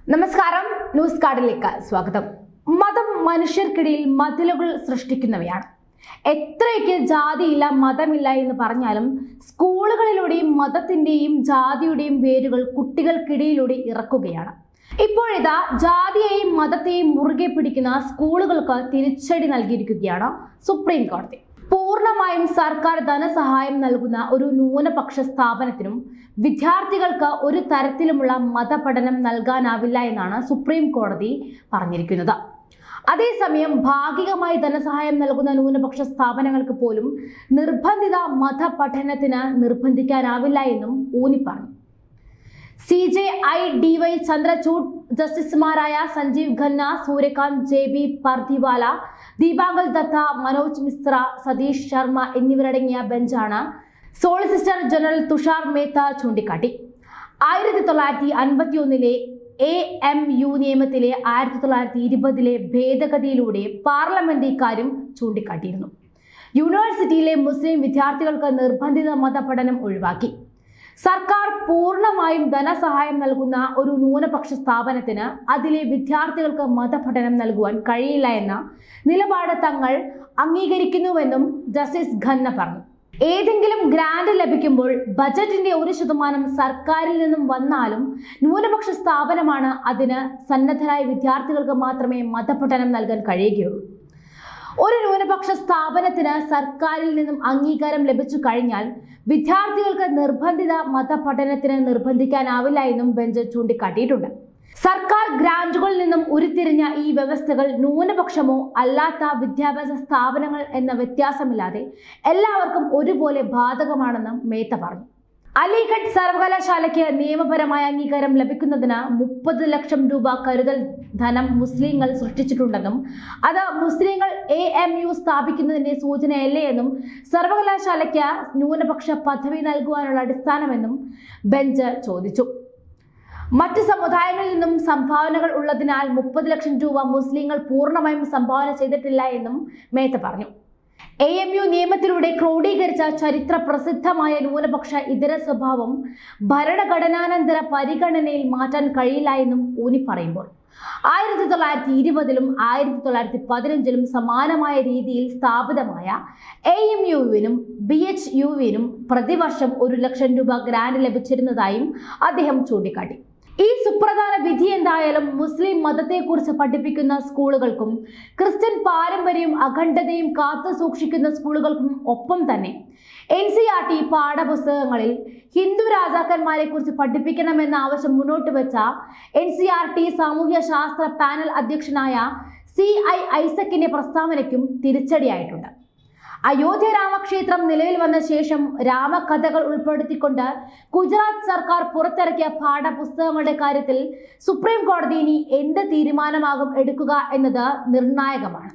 നമസ്കാരം, ന്യൂസ് കാർഡിലേക്ക് സ്വാഗതം. മതം മനുഷ്യർക്കിടയിൽ മതിലുകൾ സൃഷ്ടിക്കുന്നവയാണ്. എത്രയൊക്കെ ജാതിയില്ല മതമില്ല എന്ന് പറഞ്ഞാലും സ്കൂളുകളിലൂടെയും മതത്തിന്റെയും ജാതിയുടെയും വേരുകൾ കുട്ടികൾക്കിടയിലൂടെ ഇറക്കുകയാണ്. ഇപ്പോഴിതാ ജാതിയെയും മതത്തെയും മുറുകെ പിടിക്കുന്ന സ്കൂളുകൾക്ക് തിരിച്ചടി നൽകിയിരിക്കുകയാണ് സുപ്രീം കോടതി. പൂർണ്ണമായും സർക്കാർ ധനസഹായം നൽകുന്ന ഒരു ന്യൂനപക്ഷ സ്ഥാപനത്തിനും വിദ്യാർത്ഥികൾക്ക് ഒരു തരത്തിലുമുള്ള മതപഠനം നൽകാനാവില്ല എന്നാണ് സുപ്രീം കോടതി പറഞ്ഞിരിക്കുന്നത്. അതേസമയം ഭാഗികമായി ധനസഹായം നൽകുന്ന ന്യൂനപക്ഷ സ്ഥാപനങ്ങൾക്ക് പോലും നിർബന്ധിത മതപഠനത്തിന് നിർബന്ധിക്കാനാവില്ല എന്നും ഊന്നി പറഞ്ഞു. CJI-DY ചന്ദ്രചൂഡ് ജസ്റ്റിസുമാരായ സഞ്ജീവ് ഖന്ന, സൂര്യകാന്ത്, JB പർദിവാല, ദീപാങ്കൽ ദത്ത, മനോജ് മിശ്ര, സതീഷ് ശർമ്മ എന്നിവരടങ്ങിയ ബെഞ്ചാണ് സോളിസിറ്റർ ജനറൽ തുഷാർ മേത്ത ചൂണ്ടിക്കാട്ടി. 1951 AMU നിയമത്തിലെ 1920 ഭേദഗതിയിലൂടെ പാർലമെന്റ് ഇക്കാര്യം ചൂണ്ടിക്കാട്ടിയിരുന്നു. യൂണിവേഴ്സിറ്റിയിലെ മുസ്ലിം വിദ്യാർത്ഥികൾക്ക് നിർബന്ധിത മതപഠനം ഒഴിവാക്കി. സർക്കാർ പൂർണ്ണമായും ധനസഹായം നൽകുന്ന ഒരു ന്യൂനപക്ഷ സ്ഥാപനത്തിന് അതിലെ വിദ്യാർത്ഥികൾക്ക് മതപഠനം നൽകുവാൻ കഴിയില്ല എന്ന നിലപാട് തങ്ങൾ അംഗീകരിക്കുന്നുവെന്നും ജസ്റ്റിസ് ഖന്ന പറഞ്ഞു. ഏതെങ്കിലും ഗ്രാന്റ് ലഭിക്കുമ്പോൾ ബജറ്റിന്റെ 1% സർക്കാരിൽ നിന്നും വന്നാലും ന്യൂനപക്ഷ സ്ഥാപനമാണ് അതിന് സന്നദ്ധരായ വിദ്യാർത്ഥികൾക്ക് മാത്രമേ മതപഠനം നൽകാൻ കഴിയുകയുള്ളൂ. ഒരു ന്യൂനപക്ഷ സ്ഥാപനത്തിന് സർക്കാരിൽ നിന്നും അംഗീകാരം ലഭിച്ചു കഴിഞ്ഞാൽ വിദ്യാർത്ഥികൾക്ക് നിർബന്ധിത മതപഠനത്തിന് നിർബന്ധിക്കാനാവില്ല എന്നും ബെഞ്ച് ചൂണ്ടിക്കാട്ടിയിട്ടുണ്ട്. സർക്കാർ ഗ്രാന്റുകളിൽ നിന്നും ഉരുത്തിരിഞ്ഞ ഈ വ്യവസ്ഥകൾ ന്യൂനപക്ഷമോ അല്ലാത്ത വിദ്യാഭ്യാസ സ്ഥാപനങ്ങൾ എന്ന വ്യത്യാസമില്ലാതെ എല്ലാവർക്കും ഒരുപോലെ ബാധകമാണെന്നും മേത്ത പറഞ്ഞു. അലിഗഡ് സർവകലാശാലയ്ക്ക് നിയമപരമായ അംഗീകാരം ലഭിക്കുന്നതിന് 30 ലക്ഷം രൂപ കരുതൽ ധനം മുസ്ലിങ്ങൾ സൃഷ്ടിച്ചിട്ടുണ്ടെന്നും അത് മുസ്ലിങ്ങൾ AMU സ്ഥാപിക്കുന്നതിന്റെ സൂചനയല്ലേ എന്നും സർവകലാശാലയ്ക്ക് ന്യൂനപക്ഷ പദവി നൽകുവാനുള്ള അടിസ്ഥാനമെന്നും ബെഞ്ച് ചോദിച്ചു. മറ്റ് സമുദായങ്ങളിൽ നിന്നും സംഭാവനകൾ ഉള്ളതിനാൽ 30 ലക്ഷം രൂപ മുസ്ലിങ്ങൾ പൂർണ്ണമായും സംഭാവന ചെയ്തിട്ടില്ല എന്നും മേത്ത പറഞ്ഞു. AMU നിയമത്തിലൂടെ ക്രോഡീകരിച്ച ചരിത്ര പ്രസിദ്ധമായ ന്യൂനപക്ഷ ഇതര സ്വഭാവം ഭരണഘടനാനന്തര പരിഗണനയിൽ മാറ്റാൻ കഴിയില്ല എന്നും ഊന്നി പറയുമ്പോൾ 1920 1915 സമാനമായ രീതിയിൽ സ്ഥാപിതമായ AMU-വിനും BHU-വിനും പ്രതിവർഷം 1 ലക്ഷം രൂപ ഗ്രാന്റ് ലഭിച്ചിരുന്നതായും അദ്ദേഹം ചൂണ്ടിക്കാട്ടി. ഈ സുപ്രധാന വിധി എന്തായാലും മുസ്ലിം മതത്തെക്കുറിച്ച് പഠിപ്പിക്കുന്ന സ്കൂളുകൾക്കും ക്രിസ്ത്യൻ പാരമ്പര്യവും അഖണ്ഡതയും കാത്തു സൂക്ഷിക്കുന്ന സ്കൂളുകൾക്കും ഒപ്പം തന്നെ NCERT പാഠപുസ്തകങ്ങളിൽ ഹിന്ദു രാജാക്കന്മാരെ കുറിച്ച് പഠിപ്പിക്കണമെന്ന ആവശ്യം മുന്നോട്ട് വെച്ച NCERT സാമൂഹ്യ ശാസ്ത്ര പാനൽ അധ്യക്ഷനായ CI ഐസക്കിന്റെ പ്രസ്താവനയ്ക്കും തിരിച്ചടിയായിട്ടുണ്ട്. അയോധ്യ രാമക്ഷേത്രം നിലവിൽ വന്ന ശേഷം രാമകഥകൾ ഉൾപ്പെടുത്തിക്കൊണ്ട് ഗുജറാത്ത് സർക്കാർ പുറത്തിറക്കിയ പാഠപുസ്തകങ്ങളുടെ കാര്യത്തിൽ സുപ്രീം കോടതി ഇനി എന്ത് തീരുമാനമാകും എടുക്കുക എന്നത് നിർണായകമാണ്.